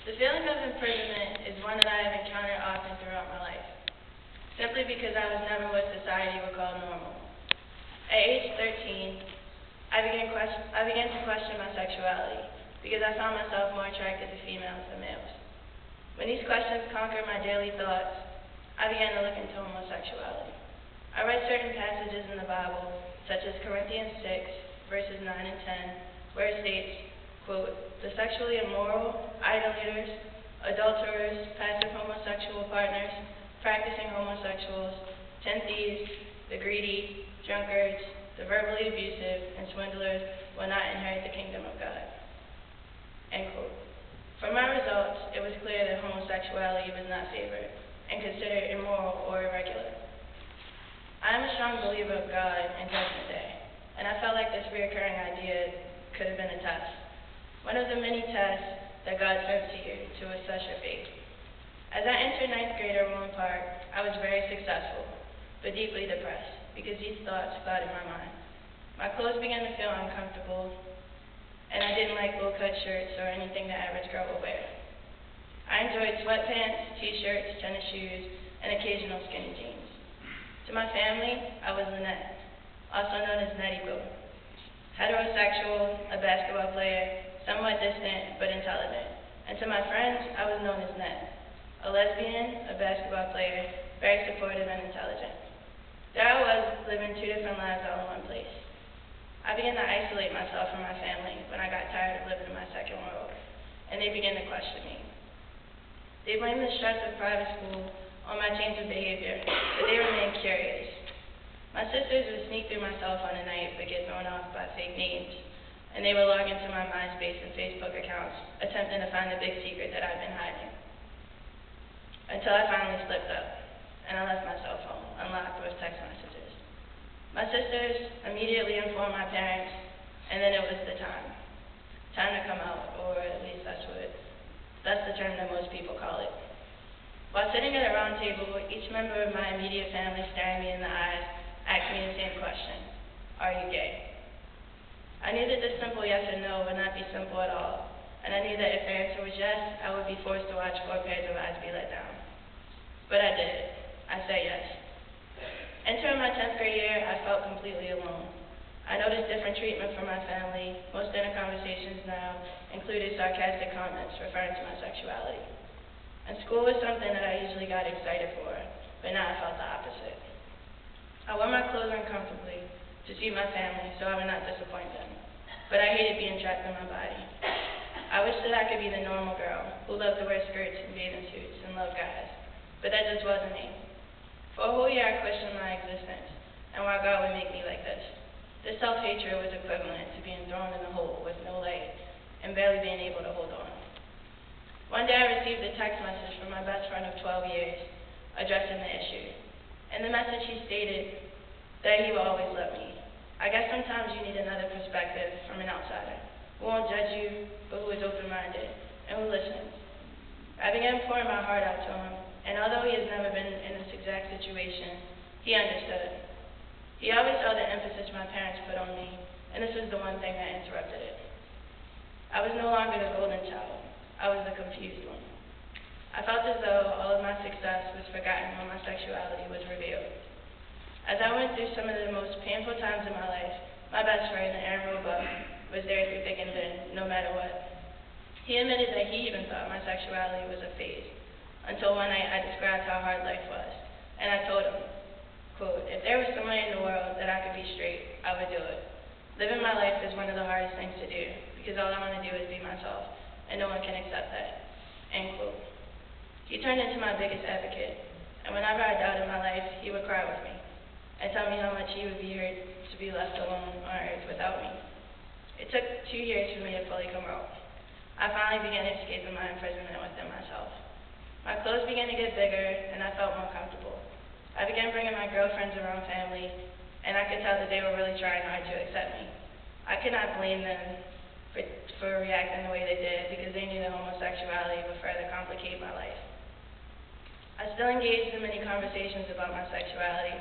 The feeling of imprisonment is one that I have encountered often throughout my life, simply because I was never what society would call normal. At age 13, I began to question my sexuality because I found myself more attracted to females than males. When these questions conquered my daily thoughts, I began to look into homosexuality. I read certain passages in the Bible, such as Corinthians 6, verses 9 and 10, where it states, quote, "The sexually immoral, idolaters, adulterers, passive homosexual partners, practicing homosexuals, 10 thieves, the greedy, drunkards, the verbally abusive, and swindlers will not inherit the kingdom of God." End quote. From my results, it was clear that homosexuality was not favored and considered immoral or irregular. I am a strong believer of God and Judgment Day, and I felt like this recurring idea could have been a test. One of the many tests that God sends to you to assess your faith. As I entered ninth grade at Rowan Park, I was very successful, but deeply depressed because these thoughts clouded my mind. My clothes began to feel uncomfortable, and I didn't like low-cut shirts or anything the average girl would wear. I enjoyed sweatpants, t-shirts, tennis shoes, and occasional skinny jeans. To my family, I was Lynnette, also known as Nettie Boo. Heterosexual, a basketball player, somewhat distant but intelligent. And to my friends, I was known as Net, a lesbian, a basketball player, very supportive and intelligent. There I was, living two different lives all in one place. I began to isolate myself from my family when I got tired of living in my second world, and they began to question me. They blamed the stress of private school on my change of behavior, but they remained curious. My sisters would sneak through my cell phone at night but get thrown off by fake names, and they would log into my MySpace and Facebook accounts, attempting to find the big secret that I've been hiding. Until I finally slipped up, and I left my cell phone unlocked with text messages. My sisters immediately informed my parents, and then it was the time. Time to come out, or at least that's the term that most people call it. While sitting at a round table, each member of my immediate family staring me in the eyes asked me the same question: are you gay? I knew that this simple yes or no would not be simple at all, and I knew that if the answer was yes, I would be forced to watch 4 pairs of eyes be let down. But I did it. I said yes. Entering my 10th grade year, I felt completely alone. I noticed different treatment from my family. Most dinner conversations now included sarcastic comments referring to my sexuality. And school was something that I usually got excited for, but now I felt the opposite. I wore my clothes uncomfortably to see my family so I would not disappoint them, but I hated being trapped in my body. I wished that I could be the normal girl who loved to wear skirts and bathing suits and love guys, but that just wasn't me. For a whole year I questioned my existence and why God would make me like this. This self-hatred was equivalent to being thrown in a hole with no light and barely being able to hold on. One day I received a text message from my best friend of 12 years addressing the issue. In the message he stated that he will always love me. I guess sometimes you need another perspective from an outsider who won't judge you, but who is open-minded and who listens. I began pouring my heart out to him, and although he has never been in this exact situation, he understood. He always saw the emphasis my parents put on me, and this was the one thing that interrupted it. I was no longer the golden child. I was the confused one. I felt as though all of my success was forgotten when my sexuality was revealed. As I went through some of the most painful times in my life, my best friend, Aaron Roebuck, was there through thick and thin, no matter what. He admitted that he even thought my sexuality was a phase, until one night I described how hard life was, and I told him, quote, "If there was some way in the world that I could be straight, I would do it. Living my life is one of the hardest things to do, because all I want to do is be myself, and no one can accept that." End quote. He turned into my biggest advocate, and whenever I doubted my life, he would cry with me and tell me how much he would be hurt to be left alone on earth without me. It took 2 years for me to fully come out. I finally began escaping my imprisonment within myself. My clothes began to get bigger, and I felt more comfortable. I began bringing my girlfriends around family, and I could tell that they were really trying hard to accept me. I could not blame them for reacting the way they did, because they knew that homosexuality would further complicate my life. I still engaged in many conversations about my sexuality,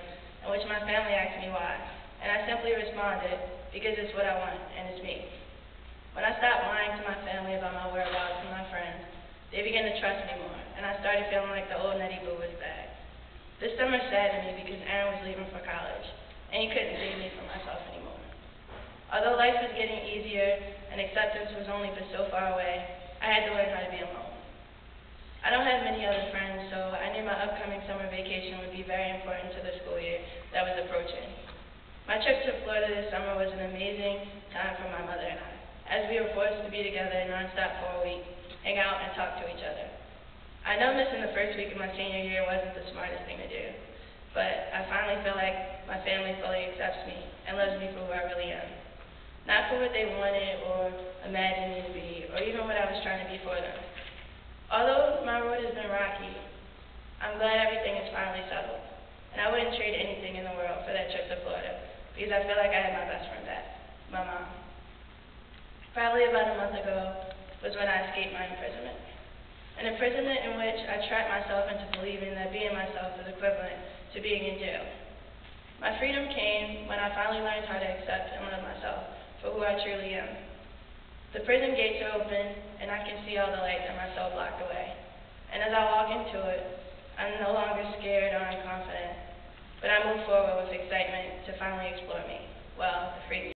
in which my family asked me why, and I simply responded, because it's what I want, and it's me. When I stopped lying to my family about my whereabouts and my friends, They began to trust me more, and I started feeling like the old Nettie Boo was back. This summer saddened me because Aaron was leaving for college, and he couldn't save me from myself anymore. Although life was getting easier and acceptance was only but so far away, I had to learn how to be alone. I don't have many other friends, so I knew my upcoming summer vacation would be very important to the school year that was approaching. My trip to Florida this summer was an amazing time for my mother and I, as we were forced to be together nonstop for a week, hang out, and talk to each other. I know missing the first week of my senior year wasn't the smartest thing to do, but I finally feel like my family fully accepts me and loves me for who I really am. Not for what they wanted or imagined me to be, or even what I was trying to be for them. Although my road has been rocky, I'm glad everything is finally settled, and I wouldn't trade anything in the world for that trip to Florida, because I feel like I had my best friend back, my mom. Probably about a month ago was when I escaped my imprisonment. An imprisonment in which I trapped myself into believing that being myself was equivalent to being in jail. My freedom came when I finally learned how to accept and love myself for who I truly am. The prison gates are open, and I can see all the light that my soul blocked away. And as I walk into it, I'm no longer scared or unconfident, but I move forward with excitement to finally explore me, well, to free me.